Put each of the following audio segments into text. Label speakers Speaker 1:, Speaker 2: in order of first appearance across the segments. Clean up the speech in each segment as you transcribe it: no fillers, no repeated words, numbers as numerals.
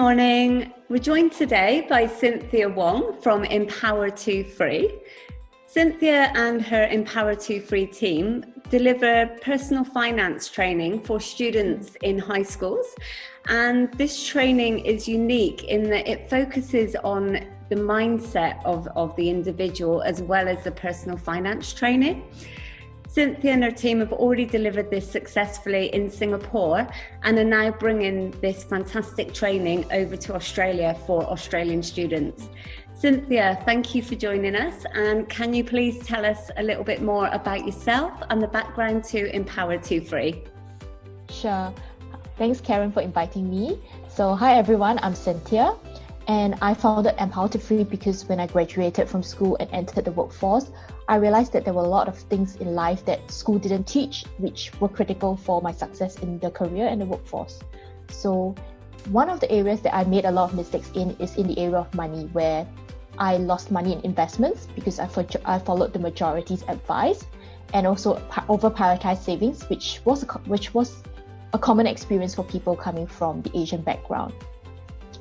Speaker 1: morning. We're joined today by Cynthia Wong from Empower to Free. Cynthia and her Empower to Free team deliver personal finance training for students in high schools. And this training is unique in that it focuses on the mindset of the individual as well as the personal finance training. Cynthia and her team have already delivered this successfully in Singapore and are now bringing this fantastic training over to Australia for Australian students. Cynthia, thank you for joining us, and can you please tell us a little bit more about yourself and the background to Empower to Free?
Speaker 2: Sure. Thanks, Karen, for inviting me. So, hi everyone, I'm Cynthia, and I founded Empower to Free because when I graduated from school and entered the workforce, I realized that there were a lot of things in life that school didn't teach, which were critical for my success in the career and the workforce. So, one of the areas that I made a lot of mistakes in is in the area of money, where I lost money in investments because I followed the majority's advice, and also over-prioritized savings, which was a common experience for people coming from the Asian background.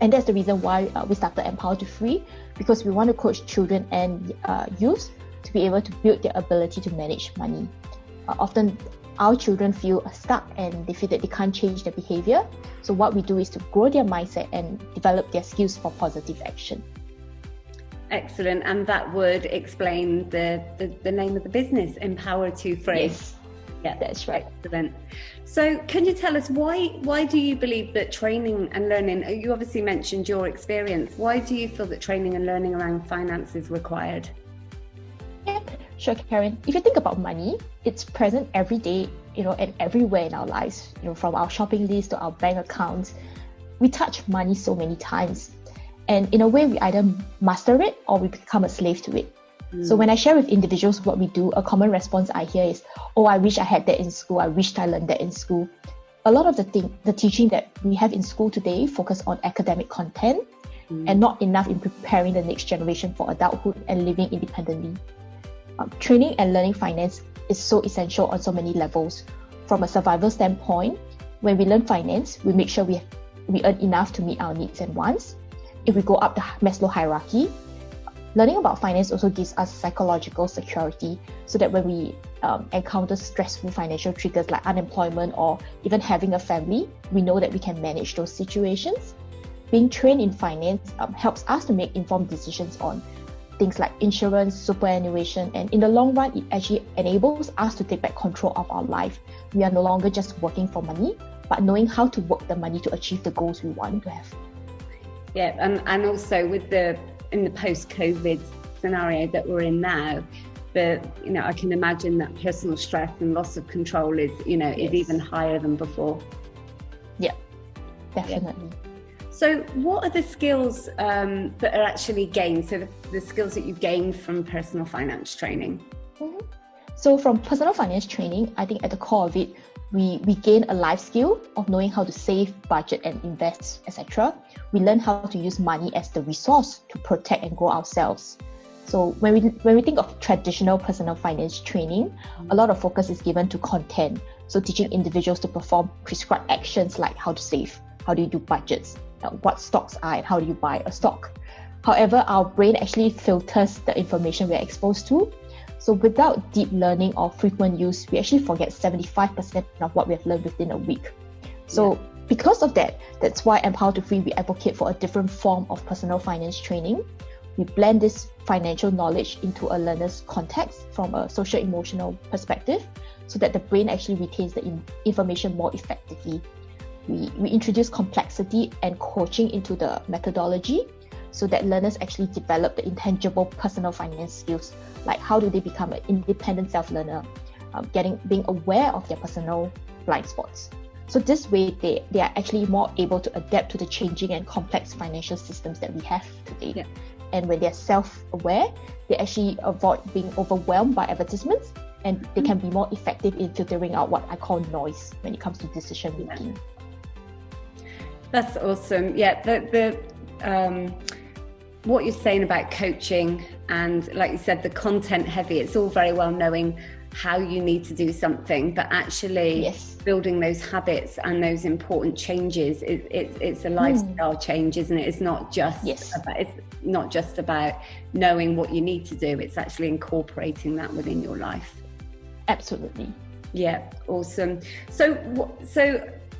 Speaker 2: And that's the reason why we started Empower to Free, because we want to coach children and youth to be able to build their ability to manage money. Often our children feel stuck and they feel that they can't change their behavior. So what we do is to grow their mindset and develop their skills for positive action.
Speaker 1: Excellent. And that would explain the name of the business, Empower to Free.
Speaker 2: Yes, yeah, that's right.
Speaker 1: Excellent. So can you tell us why do you believe that training and learning, you obviously mentioned your experience, why do you feel that training and learning around finance is required?
Speaker 2: Yeah, sure, Karen. If you think about money, it's present every day, and everywhere in our lives, from our shopping list to our bank accounts. We touch money so many times. And in a way, we either master it or we become a slave to it. So when I share with individuals what we do, a common response I hear is, oh, I wish I had that in school. I wished I learned that in school. A lot of the teaching that we have in school today focus on academic content and not enough in preparing the next generation for adulthood and living independently. Training and learning finance is so essential on so many levels. From a survival standpoint, when we learn finance, we make sure we earn enough to meet our needs and wants. If we go up the Maslow hierarchy, learning about finance also gives us psychological security, so that when we encounter stressful financial triggers like unemployment or even having a family, we know that we can manage those situations. Being trained in finance helps us to make informed decisions on things like insurance, superannuation, and in the long run, it actually enables us to take back control of our life. We are no longer just working for money, but knowing how to work the money to achieve the goals we want to have.
Speaker 1: Yeah, and also in the post-COVID scenario that we're in now, I can imagine that personal stress and loss of control is even higher than before.
Speaker 2: Yeah, definitely.
Speaker 1: Yeah. So what are the skills that are actually gained? So the skills that you've gained from personal finance training?
Speaker 2: Mm-hmm. So from personal finance training, I think at the core of it, we gain a life skill of knowing how to save, budget, and invest, etc. We learn how to use money as the resource to protect and grow ourselves. So when we think of traditional personal finance training, a lot of focus is given to content. So teaching individuals to perform prescribed actions like how to save, how do you do budgets, what stocks are, and how do you buy a stock. However, our brain actually filters the information we're exposed to. So without deep learning or frequent use, we actually forget 75% of what we have learned within a week. So because of that, that's why Empower to Free, we advocate for a different form of personal finance training. We blend this financial knowledge into a learner's context from a social emotional perspective, so that the brain actually retains the information more effectively. We introduce complexity and coaching into the methodology, so that learners actually develop the intangible personal finance skills, like how do they become an independent self-learner, being aware of their personal blind spots. So this way, they are actually more able to adapt to the changing and complex financial systems that we have today. Yeah. And when they're self-aware, they actually avoid being overwhelmed by advertisements, and they can be more effective in filtering out what I call noise when it comes to decision making.
Speaker 1: That's awesome. Yeah, what you're saying about coaching and, like you said, the content heavy, it's all very well knowing how you need to do something, but actually building those habits and those important changes. It's a lifestyle change, isn't it? It's not just about knowing what you need to do. It's actually incorporating that within your life.
Speaker 2: Absolutely.
Speaker 1: Yeah, awesome. So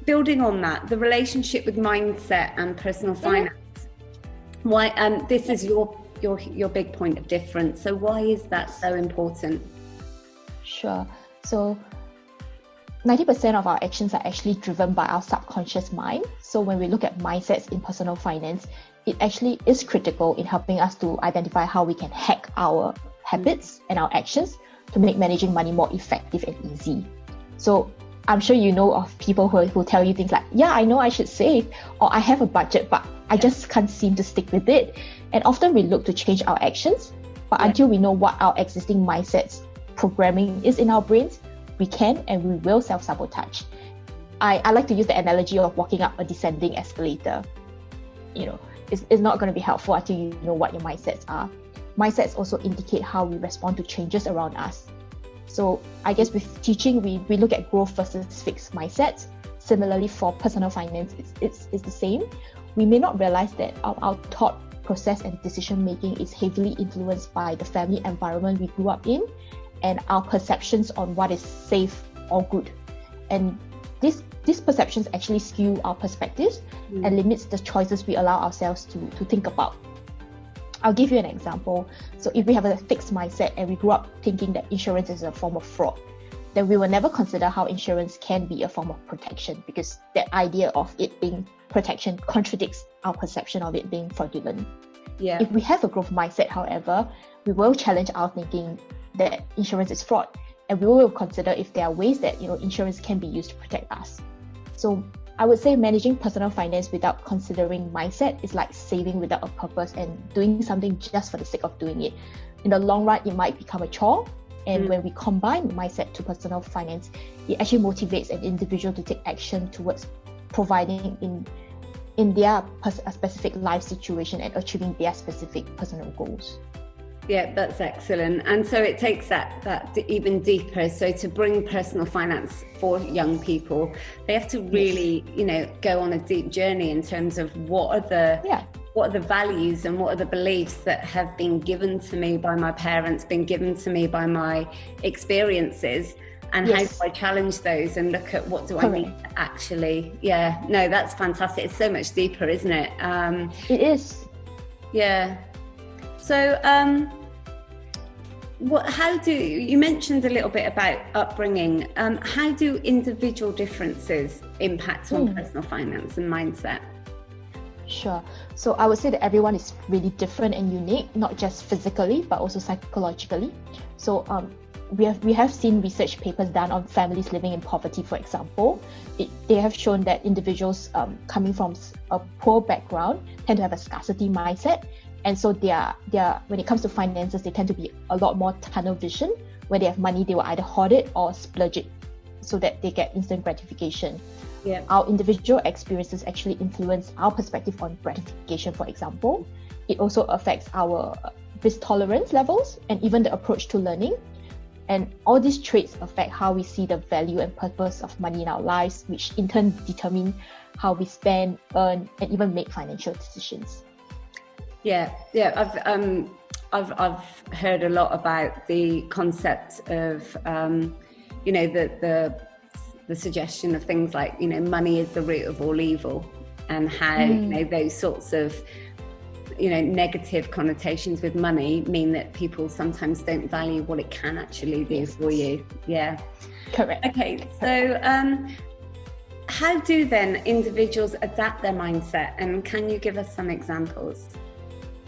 Speaker 1: building on that, the relationship with mindset and personal finance. Why? This is your big point of difference. So why is that so important?
Speaker 2: Sure. So 90% of our actions are actually driven by our subconscious mind. So when we look at mindsets in personal finance, it actually is critical in helping us to identify how we can hack our habits and our actions to make managing money more effective and easy. So I'm sure you know of people who tell you things like, yeah, I know I should save, or I have a budget, but I just can't seem to stick with it. And often we look to change our actions, but until we know what our existing mindsets programming is in our brains, we can and we will self-sabotage. I like to use the analogy of walking up a descending escalator. It's not going to be helpful until you know what your mindsets are. Mindsets also indicate how we respond to changes around us. So I guess with teaching, we look at growth versus fixed mindsets. Similarly, for personal finance, it's the same. We may not realize that our thought process and decision making is heavily influenced by the family environment we grew up in and our perceptions on what is safe or good. And these perceptions actually skew our perspectives and limits the choices we allow ourselves to think about. I'll give you an example. So if we have a fixed mindset and we grew up thinking that insurance is a form of fraud, then we will never consider how insurance can be a form of protection, because that idea of it being protection contradicts our perception of it being fraudulent.
Speaker 1: Yeah.
Speaker 2: If we have a growth mindset, however, we will challenge our thinking that insurance is fraud, and we will consider if there are ways that insurance can be used to protect us. So I would say managing personal finance without considering mindset is like saving without a purpose and doing something just for the sake of doing it. In the long run, it might become a chore. And when we combine mindset to personal finance, it actually motivates an individual to take action towards providing in their specific life situation and achieving their specific personal goals.
Speaker 1: Yeah, that's excellent. And so it takes that even deeper. So to bring personal finance for young people, they have to really, go on a deep journey in terms of what are the values and what are the beliefs that have been given to me by my parents, been given to me by my experiences, and how do I challenge those and look at what do I need to actually, that's fantastic. It's so much deeper, isn't it?
Speaker 2: It is.
Speaker 1: Yeah. So, you mentioned a little bit about upbringing. How do individual differences impact on personal finance and mindset?
Speaker 2: Sure. So I would say that everyone is really different and unique, not just physically, but also psychologically. So we have seen research papers done on families living in poverty, for example. They have shown that individuals coming from a poor background tend to have a scarcity mindset. And so they are when it comes to finances, they tend to be a lot more tunnel vision. When they have money, they will either hoard it or splurge it so that they get instant gratification. Yeah. Our individual experiences actually influence our perspective on gratification, for example. It also affects our risk tolerance levels and even the approach to learning. And all these traits affect how we see the value and purpose of money in our lives, which in turn determine how we spend, earn, and even make financial decisions. Yeah.
Speaker 1: I've heard a lot about the concept of, the suggestion of things like, money is the root of all evil, and how, those sorts of, negative connotations with money mean that people sometimes don't value what it can actually do for you. Yeah.
Speaker 2: Correct.
Speaker 1: Okay. So, how do then individuals adapt their mindset, and can you give us some examples?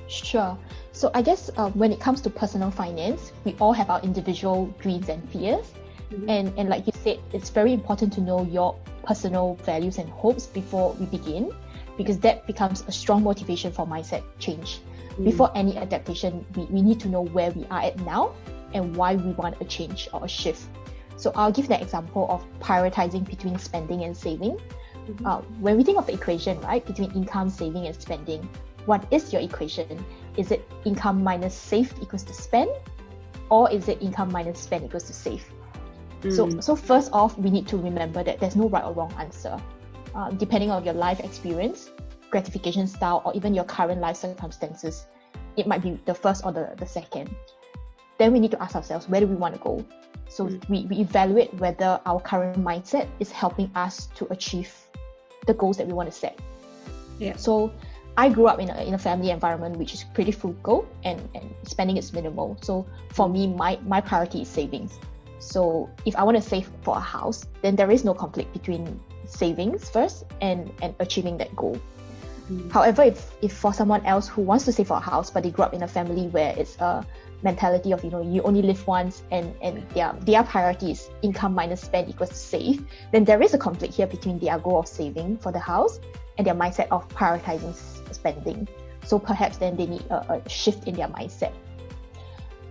Speaker 2: Sure. So I guess when it comes to personal finance, we all have our individual dreams and fears. And like you said, it's very important to know your personal values and hopes before we begin, because that becomes a strong motivation for mindset change. Before any adaptation, we need to know where we are at now and why we want a change or a shift. So I'll give the example of prioritizing between spending and saving. When we think of the equation, right, between income, saving, and spending, what is your equation? Is it income minus save equals to spend? Or is it income minus spend equals to save? So first off, we need to remember that there's no right or wrong answer. Depending on your life experience, gratification style, or even your current life circumstances, it might be the first or the second. Then we need to ask ourselves, where do we want to go? So we evaluate whether our current mindset is helping us to achieve the goals that we want to set.
Speaker 1: Yeah.
Speaker 2: So I grew up in a family environment which is pretty frugal and spending is minimal. So for me, my priority is savings. So if I want to save for a house, then there is no conflict between savings first and achieving that goal. However, if for someone else who wants to save for a house, but they grew up in a family where it's a mentality of, you only live once and their priority is income minus spend equals save, then there is a conflict here between their goal of saving for the house and their mindset of prioritizing spending. So perhaps then they need a shift in their mindset.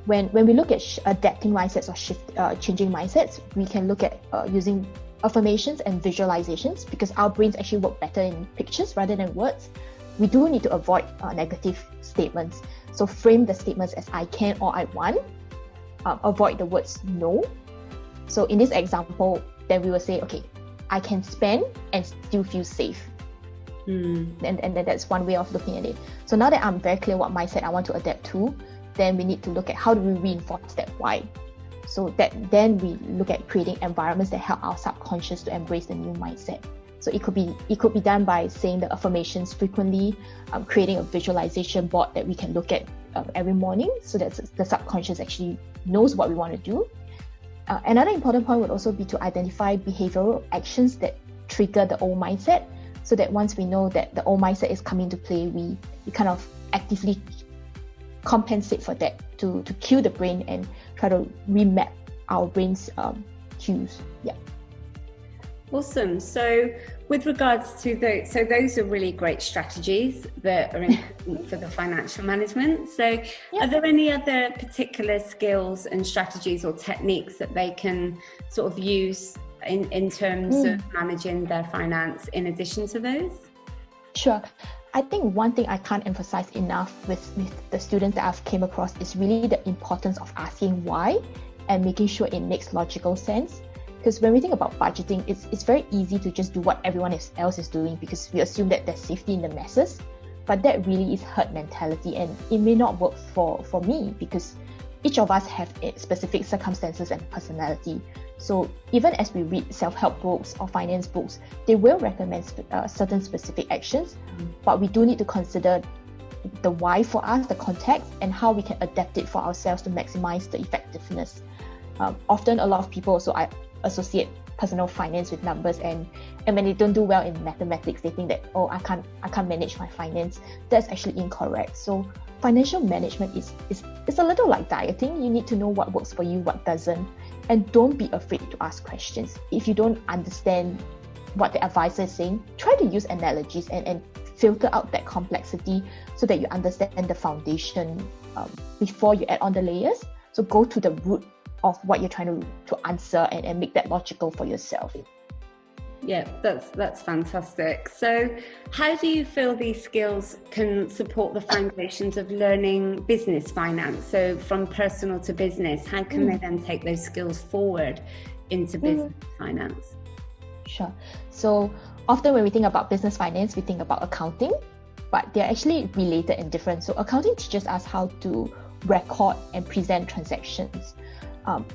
Speaker 2: When we look at adapting mindsets or changing mindsets, we can look at using affirmations and visualizations, because our brains actually work better in pictures rather than words. We do need to avoid negative statements. So frame the statements as I can or I want. Avoid the words no. So in this example, then we will say, okay, I can spend and still feel safe. And that's one way of looking at it. So now that I'm very clear what mindset I want to adapt to, then we need to look at how do we reinforce that why. So that then we look at creating environments that help our subconscious to embrace the new mindset. So it could be done by saying the affirmations frequently, creating a visualization board that we can look at every morning, so that the subconscious actually knows what we want to do. Another important point would also be to identify behavioral actions that trigger the old mindset, so that once we know that the old mindset is coming to play, we kind of actively compensate for that to cue the brain and try to remap our brain's cues. Yeah.
Speaker 1: Awesome. So with regards to those are really great strategies that are important for the financial management. So are there any other particular skills and strategies or techniques that they can sort of use in terms of managing their finance in addition to those?
Speaker 2: Sure. I think one thing I can't emphasize enough with the students that I've came across is really the importance of asking why and making sure it makes logical sense. Because when we think about budgeting, it's very easy to just do what everyone else is doing because we assume that there's safety in the masses. But that really is herd mentality, and it may not work for me because each of us have specific circumstances and personality. So even as we read self-help books or finance books, they will recommend certain specific actions, but we do need to consider the why for us, the context, and how we can adapt it for ourselves to maximize the effectiveness. Often a lot of people also associate personal finance with numbers, and when they don't do well in mathematics, they think that, oh, I can't manage my finance. That's actually incorrect. So financial management is a little like dieting. You need to know what works for you, what doesn't, and don't be afraid to ask questions. If you don't understand what the advisor is saying, try to use analogies and filter out that complexity so that you understand the foundation before you add on the layers. So go to the root of what you're trying to answer and make that logical for yourself.
Speaker 1: Yeah, that's fantastic. So how do you feel these skills can support the foundations of learning business finance? So from personal to business, how can they then take those skills forward into business finance?
Speaker 2: Sure. So often when we think about business finance, we think about accounting, but they're actually related and different. So accounting teaches us how to record and present transactions.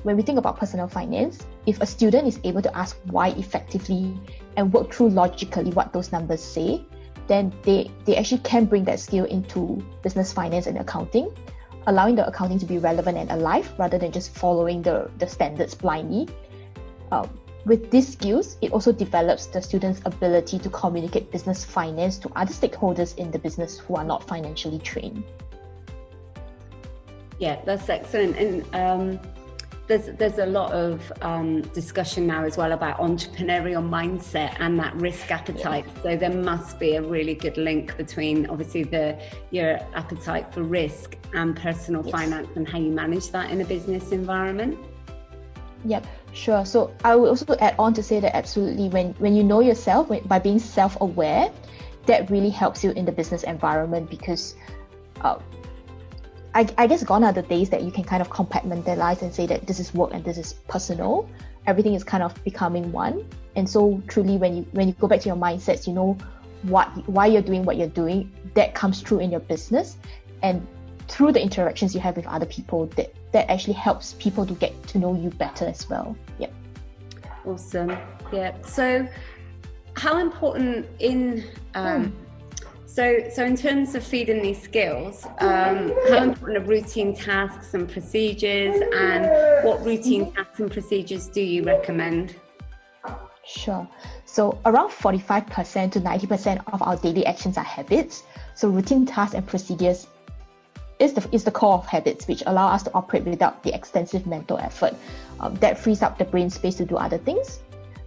Speaker 2: When we think about personal finance, if a student is able to ask why effectively and work through logically what those numbers say, then they actually can bring that skill into business finance and accounting, allowing the accounting to be relevant and alive rather than just following the standards blindly. With these skills, it also develops the student's ability to communicate business finance to other stakeholders in the business who are not financially trained.
Speaker 1: Yeah, that's excellent. And there's a lot of discussion now as well about entrepreneurial mindset and that risk appetite. So there must be a really good link between obviously your appetite for risk and personal finance and how you manage that in a business environment.
Speaker 2: Yep, sure. So I would also add on to say that absolutely when you know yourself, by being self-aware, that really helps you in the business environment because I guess gone are the days that you can kind of compartmentalize and say that this is work and this is personal. Everything is kind of becoming one. And so truly when you go back to your mindsets, you know why you're doing what you're doing, that comes through in your business. And through the interactions you have with other people, that actually helps people to get to know you better as well. Yeah.
Speaker 1: Awesome. Yeah. So how important in so in terms of feeding these skills, how important are routine tasks and procedures, and what routine tasks and procedures do you recommend?
Speaker 2: Sure. So around 45% to 90% of our daily actions are habits. So routine tasks and procedures is the core of habits, which allow us to operate without the extensive mental effort. That frees up the brain space to do other things.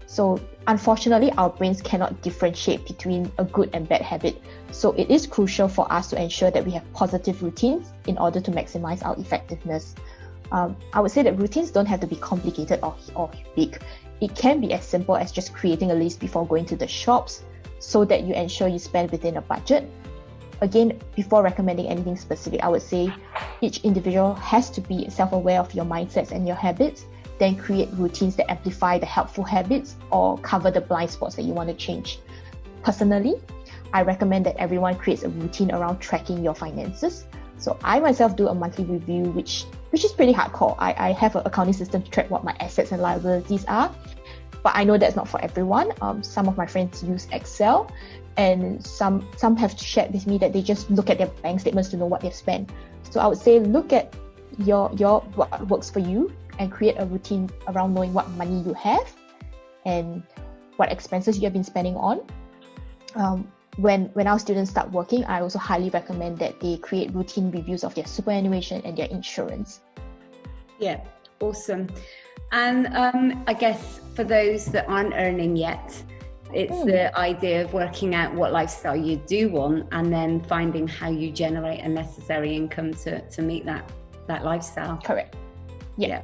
Speaker 2: So unfortunately, our brains cannot differentiate between a good and bad habit. So it is crucial for us to ensure that we have positive routines in order to maximize our effectiveness. I would say that routines don't have to be complicated or big. It can be as simple as just creating a list before going to the shops so that you ensure you spend within a budget. Again, before recommending anything specific, I would say each individual has to be self-aware of your mindsets and your habits, then create routines that amplify the helpful habits or cover the blind spots that you want to change. Personally, I recommend that everyone creates a routine around tracking your finances. So I myself do a monthly review, which is pretty hardcore. I have an accounting system to track what my assets and liabilities are, but I know that's not for everyone. Some of my friends use Excel, and some have shared with me that they just look at their bank statements to know what they've spent. So I would say look at your what works for you and create a routine around knowing what money you have and what expenses you have been spending on. When our students start working, I also highly recommend that they create routine reviews of their superannuation and their insurance.
Speaker 1: Yeah, awesome. And I guess for those that aren't earning yet, it's the idea of working out what lifestyle you do want and then finding how you generate a necessary income to meet that lifestyle.
Speaker 2: Correct. Yeah.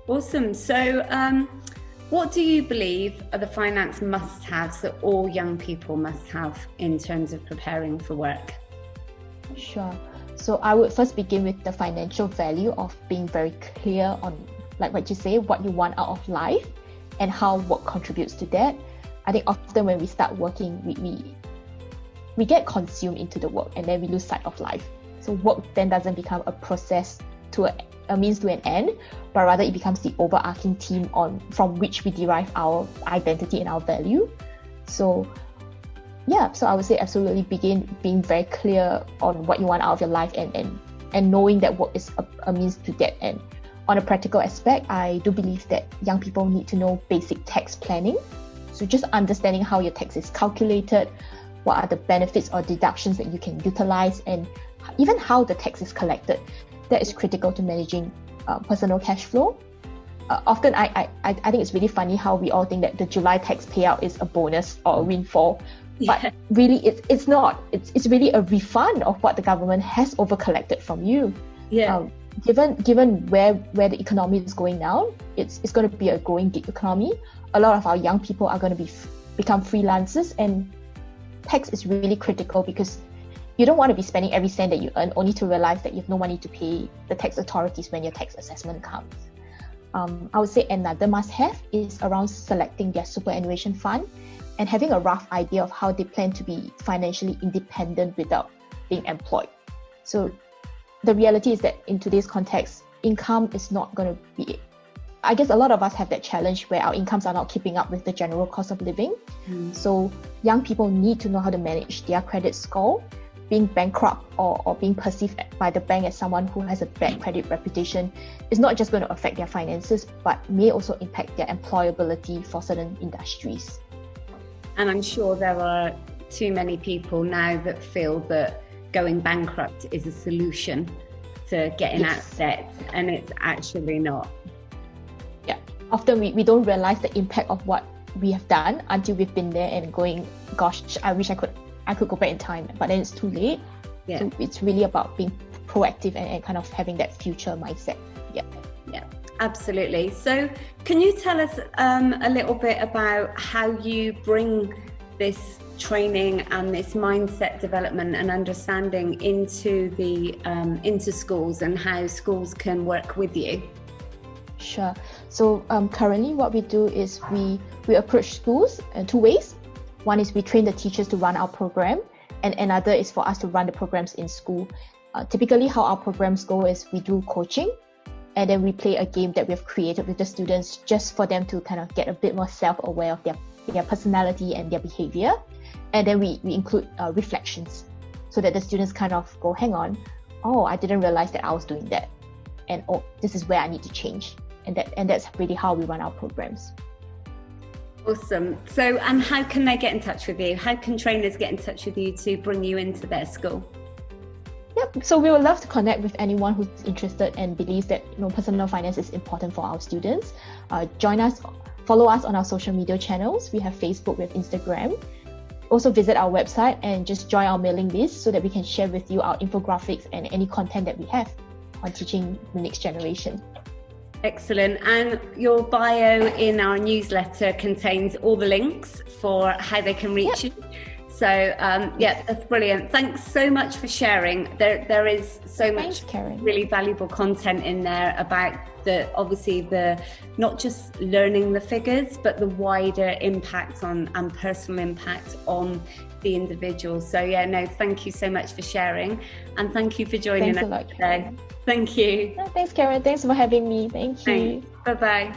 Speaker 1: Awesome. So what do you believe are the finance must-haves that all young people must have in terms of preparing for work?
Speaker 2: Sure. So I would first begin with the financial value of being very clear on, like what you say, what you want out of life and how work contributes to that. I think often when we start working, we get consumed into the work and then we lose sight of life. So work then doesn't become a process to a means to an end, but rather it becomes the overarching theme from which we derive our identity and our value. So I would say absolutely begin being very clear on what you want out of your life and knowing that work is a means to that end. On a practical aspect, I do believe that young people need to know basic tax planning. So just understanding how your tax is calculated, what are the benefits or deductions that you can utilize, and even how the tax is collected. That is critical to managing personal cash flow. Often I think it's really funny how we all think that the July tax payout is a bonus or a windfall, but really it's not. It's really a refund of what the government has over-collected from you.
Speaker 1: Yeah.
Speaker 2: Given where the economy is going now, it's going to be a growing gig economy. A lot of our young people are going to become freelancers, and tax is really critical because you don't want to be spending every cent that you earn only to realize that you have no money to pay the tax authorities when your tax assessment comes. I would say another must-have is around selecting their superannuation fund and having a rough idea of how they plan to be financially independent without being employed. So the reality is that in today's context, income is not going to be... I guess a lot of us have that challenge where our incomes are not keeping up with the general cost of living. So young people need to know how to manage their credit score. Being bankrupt or being perceived by the bank as someone who has a bad credit reputation is not just going to affect their finances, but may also impact their employability for certain industries.
Speaker 1: And I'm sure there are too many people now that feel that going bankrupt is a solution to getting out of debt, and it's actually not.
Speaker 2: Yeah, often we don't realize the impact of what we have done until we've been there and going, gosh, I wish I could go back in time, but then it's too late. Yeah. So it's really about being proactive and kind of having that future mindset.
Speaker 1: Yeah, absolutely. So can you tell us a little bit about how you bring this training and this mindset development and understanding into schools and how schools can work with you?
Speaker 2: Sure. So currently what we do is we approach schools in two ways. One is we train the teachers to run our program, and another is for us to run the programs in school. Typically how our programs go is we do coaching, and then we play a game that we've created with the students just for them to kind of get a bit more self-aware of their personality and their behavior. And then we include reflections so that the students kind of go, hang on, oh, I didn't realize that I was doing that. And oh, this is where I need to change. And that's really how we run our programs.
Speaker 1: Awesome. So, and how can they get in touch with you? How can trainers get in touch with you to bring you into their school?
Speaker 2: Yep. So we would love to connect with anyone who's interested and believes that personal finance is important for our students. Join us, follow us on our social media channels. We have Facebook, we have Instagram. Also visit our website and just join our mailing list so that we can share with you our infographics and any content that we have on teaching the next generation.
Speaker 1: Excellent. And your bio in our newsletter contains all the links for how they can reach you. So that's brilliant. Thanks so much for sharing. There is so much really valuable content in there about the not just learning the figures, but the wider impact and personal impact on the individual. So thank you so much for sharing, and thank you for joining us today. Thank you.
Speaker 2: Thanks, Karen. Thanks for having me. Thank you.
Speaker 1: Bye bye.